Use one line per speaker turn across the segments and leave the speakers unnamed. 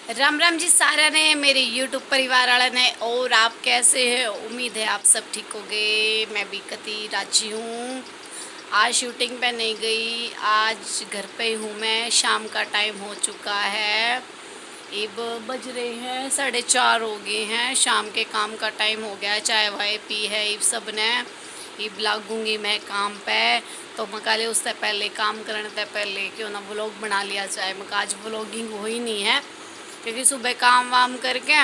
राम राम जी सारा ने मेरे यूट्यूब परिवार वाले ने। और आप कैसे हैं? उम्मीद है आप सब ठीक हो गए। मैं भी कती राजी हूँ। आज शूटिंग पे नहीं गई, आज घर पे ही हूँ। मैं शाम का टाइम हो चुका है, अब बज रहे हैं 4:30 हो गए हैं। शाम के काम का टाइम हो गया है, चाय वाय पी है इब सब ने। इब लागूंगी मैं काम पे। तो मकाले उससे पहले काम करने से पहले क्यों ना व्लॉग बना लिया जाए। मका आज व्लॉगिंग हो ही नहीं है क्योंकि सुबह काम वाम करके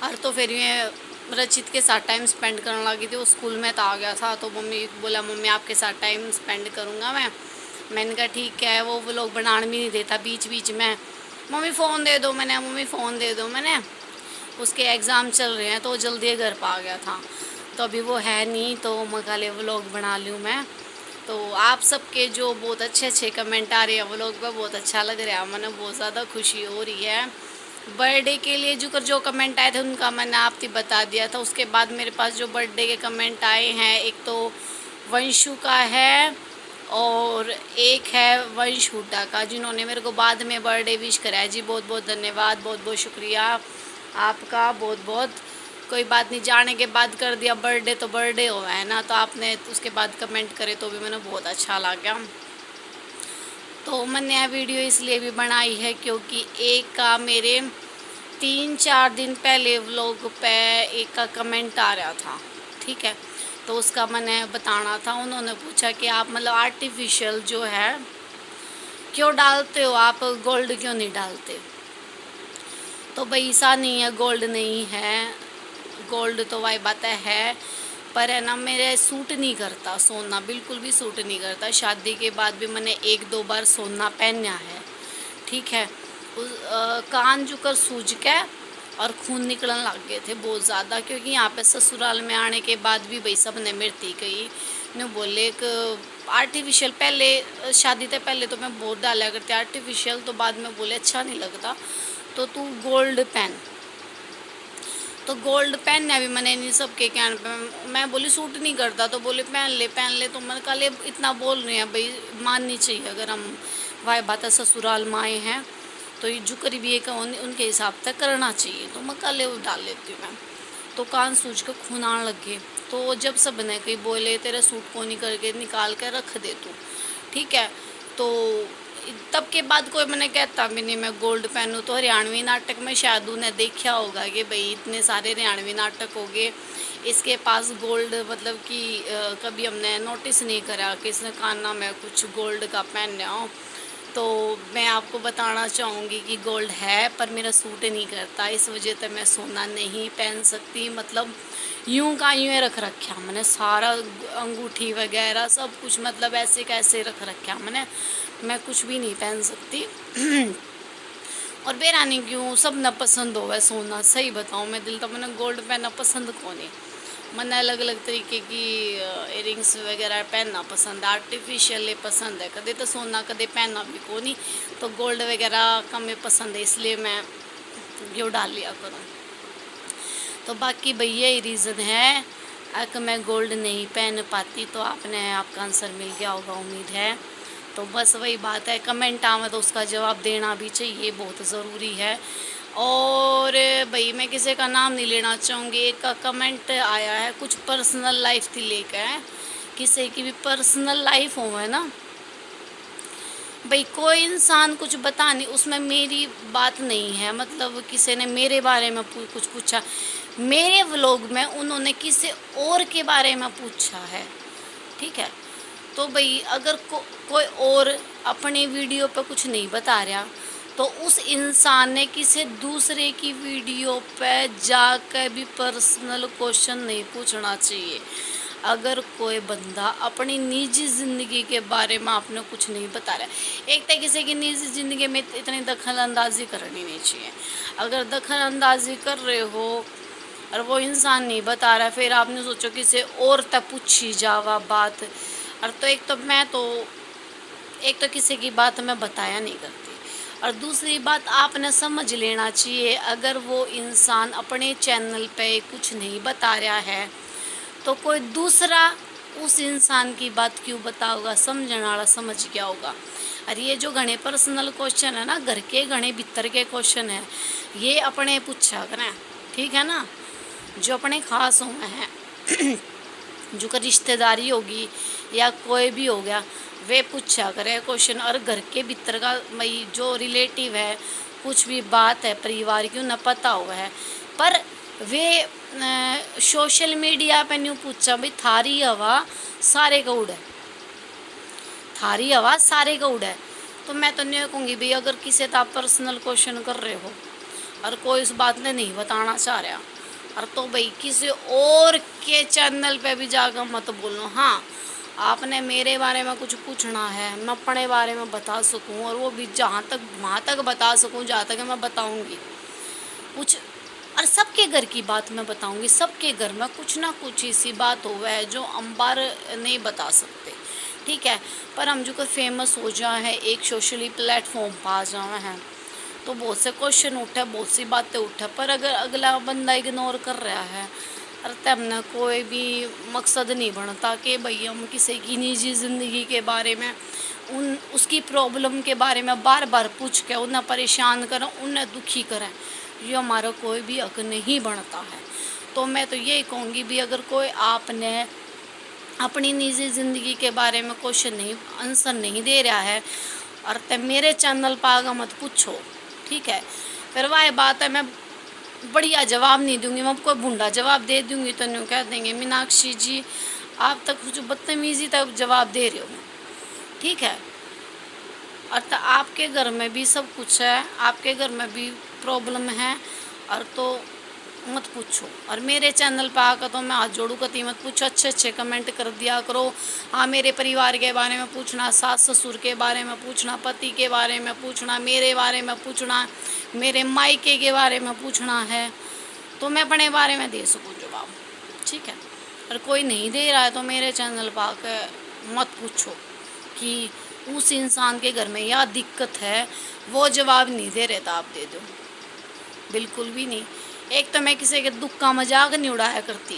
और तो फिर ये रचित के साथ टाइम स्पेंड करने लगी थी। वो स्कूल में तो आ गया था तो मम्मी बोला मम्मी आपके साथ टाइम स्पेंड करूँगा मैं। मैंने कहा ठीक है। वो लोग बनाने भी नहीं देता बीच बीच में। मम्मी फ़ोन दे दो, मैंने मम्मी फ़ोन दे दो। मैंने उसके एग्ज़ाम चल रहे हैं तो जल्दी घर पर आ गया था। तो अभी वो है नहीं तो मकाले व्लॉग बना लूँ मैं। तो आप सबके जो बहुत अच्छे अच्छे कमेंट आ रहे हैं व्लॉग पर, बहुत अच्छा लग रहा है। मैंने बहुत ज़्यादा खुशी हो रही है। बर्थडे के लिए जो कमेंट आए थे उनका मैंने आपको बता दिया था। उसके बाद मेरे पास जो बर्थडे के कमेंट आए हैं, एक तो वंशु का है और एक है वंश हुड्डा का, जिन्होंने मेरे को बाद में बर्थडे विश करा है। जी बहुत बहुत धन्यवाद, बहुत बहुत शुक्रिया आपका, बहुत बहुत। कोई बात नहीं, जाने के बाद कर दिया बर्थडे तो बर्थडे हुआ है ना, तो आपने उसके बाद कमेंट करे तो भी मैंने बहुत अच्छा लगा। तो मैंने यह वीडियो इसलिए भी बनाई है क्योंकि एक का मेरे 3-4 दिन पहले व्लॉग पे एक का कमेंट आ रहा था, ठीक है। तो उसका मैंने बताना था। उन्होंने पूछा कि आप मतलब आर्टिफिशियल जो है क्यों डालते हो, आप गोल्ड क्यों नहीं डालते। तो भाई ऐसा नहीं है, गोल्ड नहीं है, गोल्ड तो वही बात है, पर है ना मेरे सूट नहीं करता सोना, बिल्कुल भी सूट नहीं करता। शादी के बाद भी मैंने 1-2 बार सोना पहना है, ठीक है। कान जुकर सूज के और खून निकलने लग गए थे बहुत ज़्यादा, क्योंकि यहाँ पे ससुराल में आने के बाद भी भाई सब ने मृत्यु गई ने बोले कि आर्टिफिशियल, पहले शादी से पहले तो मैं बहुत डाला करती आर्टिफिशियल, तो बाद में बोले अच्छा नहीं लगता तो तू गोल्ड पहन। तो गोल्ड पहनना भी मैंने नहीं सबके कहने पे, मैं बोली सूट नहीं करता तो बोले पहन ले पहन ले। तो मैंने कहा ले इतना बोल रहे हैं भाई, माननी चाहिए। अगर हम वाह बात है ससुराल में आए हैं तो ये जो करीबी एक उनके हिसाब से करना चाहिए। तो मैं कहा ले डाल लेती हूँ मैं। तो कान सूझ कर खून आने लगे। तो जब सब ने कहीं बोले तेरे सूट को नहीं करके निकाल कर रख दे तू, ठीक है। तो तब के बाद कोई मैंने कहता भी नहीं मैं गोल्ड पहनूँ। तो हरियाणवी नाटक में शायद उन्हें देखा होगा कि भाई इतने सारे हरियाणवी नाटक हो गए, इसके पास गोल्ड मतलब कि कभी हमने नोटिस नहीं करा कि इसने काना में कुछ गोल्ड का पहना हो। तो मैं आपको बताना चाहूँगी कि गोल्ड है पर मेरा सूट नहीं करता, इस वजह से मैं सोना नहीं पहन सकती। मतलब यूं का यूँ रख रखा मैंने सारा, अंगूठी वगैरह सब कुछ मतलब ऐसे कैसे रख रखा मैंने, मैं कुछ भी नहीं पहन सकती। और बेरानी क्यों सब न पसंद हो वह सोना, सही बताऊँ मैं दिल तो मैंने गोल्ड पहनना पसंद को नहीं। मैंने अलग अलग तरीके की इयरिंग्स वगैरह पहनना पसंद है, आर्टिफिशियल पसंद है। कदे तो सोना कदे पहनना भी को नहीं, तो गोल्ड वगैरह कम में पसंद है, इसलिए मैं यो डाल लिया करूँ। तो बाकी भैया यही रीज़न है अगर मैं गोल्ड नहीं पहन पाती। तो आपने आपका आंसर मिल गया होगा उम्मीद है। तो बस वही बात है, कमेंट आवे तो उसका जवाब देना भी चाहिए, बहुत ज़रूरी है। और भाई मैं किसी का नाम नहीं लेना चाहूँगी। एक का कमेंट आया है कुछ पर्सनल लाइफ थी लेकर, किसी की भी पर्सनल लाइफ हो है ना भाई, कोई इंसान कुछ बता नहीं, उसमें मेरी बात नहीं है। मतलब किसी ने मेरे बारे में कुछ पूछा, मेरे व्लॉग में उन्होंने किसी और के बारे में पूछा है, ठीक है। तो भाई अगर कोई और अपनी वीडियो पे कुछ नहीं बता रहा तो उस इंसान ने किसी दूसरे की वीडियो पे जाकर भी पर्सनल क्वेश्चन नहीं पूछना चाहिए। अगर कोई बंदा अपनी निजी ज़िंदगी के बारे में आपने कुछ नहीं बता रहा है, एक तो किसी की निजी ज़िंदगी में इतनी दखल अंदाजी करनी नहीं चाहिए। अगर दखल अंदाजी कर रहे हो और वो इंसान नहीं बता रहा, फिर आपने सोचो किसी और तक पूछी जावा बात। और तो एक तो किसी की बात मैं बताया नहीं करती, और दूसरी बात आपने समझ लेना चाहिए अगर वो इंसान अपने चैनल पे कुछ नहीं बता रहा है तो कोई दूसरा उस इंसान की बात क्यों बताओगा, समझने वाला समझ गया होगा। और ये जो घने पर्सनल क्वेश्चन है ना, घर के घने भीतर के क्वेश्चन है, ये अपने पूछा करें, ठीक है ना। जो अपने खास हुए हैं जो का रिश्तेदारी होगी या कोई भी हो गया, वे पूछा करे क्वेश्चन। और घर के भीतर का भाई जो रिलेटिव है, कुछ भी बात है परिवार की न पता हुआ है, पर वे सोशल मीडिया पे न्यू पूछा भाई थारी हवा सारे का उड़ है, थारी हवा सारे का उड़ है। तो मैं तो नहीं कहूँगी भाई, अगर किसी से आप पर्सनल क्वेश्चन कर रहे हो और कोई उस बात ने नहीं बताना चाह रहा, और तो भाई किसी और के चैनल पे भी जाकर मत बोलो। हाँ, आपने मेरे बारे में कुछ पूछना है, मैं अपने बारे में बता सकूं, और वो भी जहाँ तक वहाँ तक बता सकूं जहाँ तक मैं बताऊंगी कुछ। और सबके घर की बात मैं बताऊंगी, सबके घर में कुछ ना कुछ ऐसी बात हुआ है जो अंबार नहीं बता सकते, ठीक है। पर हम जो कोई फेमस हो जाए हैं, एक सोशली प्लेटफॉर्म पर आ जाए हैं, तो बहुत से क्वेश्चन उठे, बहुत सी बातें उठे। पर अगर अगला बंदा इग्नोर कर रहा है, और तब ना कोई भी मकसद नहीं बनता कि भाई हम किसी की निजी ज़िंदगी के बारे में, उसकी प्रॉब्लम के बारे में बार बार पूछ के उन्हें परेशान करें, उन्हें दुखी करें, ये हमारा कोई भी हक नहीं बनता है। तो मैं तो यही कहूँगी भी, अगर कोई आपने अपनी निजी ज़िंदगी के बारे में क्वेश्चन नहीं, आंसर नहीं दे रहा है, और तब मेरे चैनल पर आगा मत पूछो, ठीक है। फिर वह बात है, मैं बढ़िया जवाब नहीं दूंगी, मैं आपको भूंडा जवाब दे दूंगी तो न्यू कह देंगे मीनाक्षी जी आप तक कुछ बदतमीजी तक जवाब दे रहे हो, ठीक है। और तो आपके घर में भी सब कुछ है, आपके घर में भी प्रॉब्लम है, और तो मत पूछो। और मेरे चैनल पर आकर तो मैं हाथ जोड़ू कती मत पूछो, अच्छे अच्छे कमेंट कर दिया करो। हाँ, मेरे परिवार के बारे में पूछना, सास ससुर के बारे में पूछना, पति के बारे में पूछना, मेरे बारे में पूछना, मेरे मायके के बारे में पूछना है, तो मैं अपने बारे में दे सकूँ जवाब, ठीक है। और कोई नहीं दे रहा है तो मेरे चैनल पर आकर मत पूछो कि उस इंसान के घर में यह दिक्कत है, वो जवाब नहीं दे रहे तो आप दे दो, बिल्कुल भी नहीं। एक तो मैं किसी के दुख का मजाक नहीं उड़ाया करती,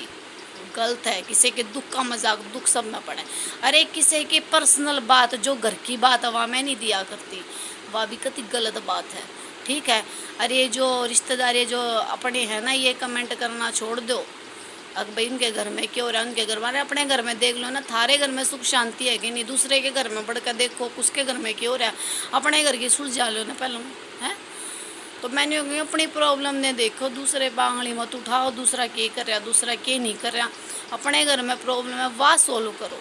गलत है। किसी के दुख का मजाक, दुख सब में पड़े। अरे किसी की पर्सनल बात, जो घर की बात है, वह मैं नहीं दिया करती, वह भी कति गलत बात है, ठीक है। अरे जो रिश्तेदारी जो अपने हैं ना, ये कमेंट करना छोड़ दो। अब भाई उनके घर में क्यों रहा, उनके घर वाले अपने घर में देख लो ना, थारे घर में सुख शांति है कि नहीं, दूसरे के घर में बढ़ कर देखो उसके घर में क्यों रहा, अपने घर की सुलझा लो ना पहले, है। तो मैंने अपनी प्रॉब्लम ने देखो, दूसरे बांगड़ी मत उठाओ, दूसरा क्या कर रहा, दूसरा क्या नहीं कर रहा, अपने घर में प्रॉब्लम है वह सोल्व करो,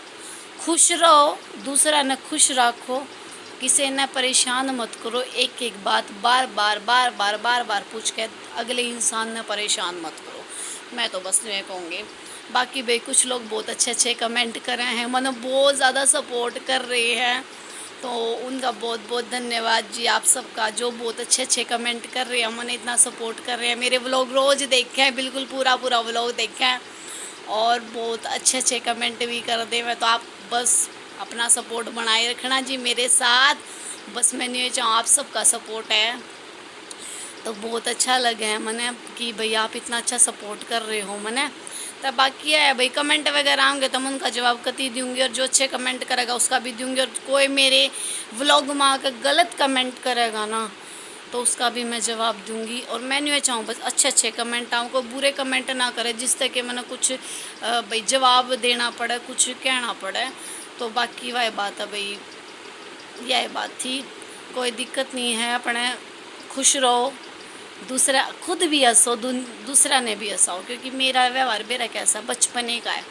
खुश रहो, दूसरा ने खुश रखो, किसी ने परेशान मत करो। एक एक बात बार बार बार बार बार बार पूछ के अगले इंसान ने परेशान मत करो, मैं तो बस ये कहूँगी। बाकी भाई कुछ लोग बहुत अच्छे अच्छे कमेंट कर रहे हैं, मतलब बहुत ज़्यादा सपोर्ट कर रहे हैं, तो उनका बहुत बहुत धन्यवाद जी आप सबका, जो बहुत अच्छे अच्छे कमेंट कर रहे हैं, मैंने इतना सपोर्ट कर रहे हैं। मेरे व्लॉग रोज़ देखे हैं, बिल्कुल पूरा पूरा व्लॉग देखे हैं, और बहुत अच्छे अच्छे कमेंट भी कर दे। मैं तो आप बस अपना सपोर्ट बनाए रखना जी मेरे साथ, बस मैंने ये चाहूँ आप सबका सपोर्ट है, तो बहुत अच्छा लगा है मैंने कि भाई आप इतना अच्छा सपोर्ट कर रहे हो मैंने। तब बाकी है भाई कमेंट वगैरह आएंगे तो मैं उनका जवाब कती दूंगी, और जो अच्छे कमेंट करेगा उसका भी दूंगी, और कोई मेरे व्लॉग में आकर गलत कमेंट करेगा ना तो उसका भी मैं जवाब दूंगी। और मैंने ये चाहूँ बस अच्छे अच्छे कमेंट आऊँ, को बुरे कमेंट ना करे जिससे कि मैंने कुछ भाई जवाब देना पड़े, कुछ कहना पड़े। तो बाकी वह बात है भाई, यह बात थी, कोई दिक्कत नहीं है, अपने खुश रहो, दूसरा खुद भी हंसो, दूसरा ने भी हंसाओ, क्योंकि मेरा व्यवहार मेरा कैसा बचपने का है,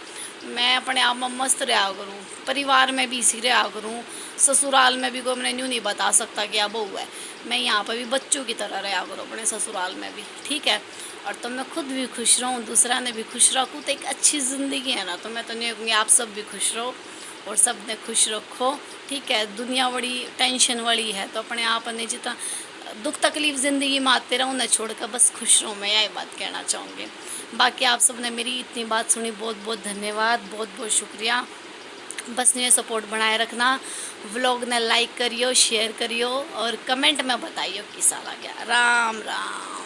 मैं अपने आप में मस्त रहा करूँ, परिवार में भी इसी रहा करूँ, ससुराल में भी कोई मैंने यूँ नहीं बता सकता कि अब बहू है, मैं यहाँ पर भी बच्चों की तरह रहा करूँ अपने ससुराल में भी, ठीक है। और तो मैं खुद भी खुश रहूँ, दूसरा ने भी खुश रखूँ, तो एक अच्छी ज़िंदगी है ना। तो मैं तो नहीं कहूँगी, आप सब भी खुश रहो और सब ने खुश रखो, ठीक है। दुनिया बड़ी टेंशन वाली है, तो अपने आप ने जितना दुख तकलीफ ज़िंदगी में आते रहो ना, छोड़कर बस खुश रहो, मैं यही बात कहना चाहूँगी। बाकी आप सब ने मेरी इतनी बात सुनी, बहुत बहुत धन्यवाद, बहुत बहुत शुक्रिया। बस ये सपोर्ट बनाए रखना, व्लॉग ने लाइक करियो, शेयर करियो, और कमेंट में बताइयो कैसा लगा। राम राम।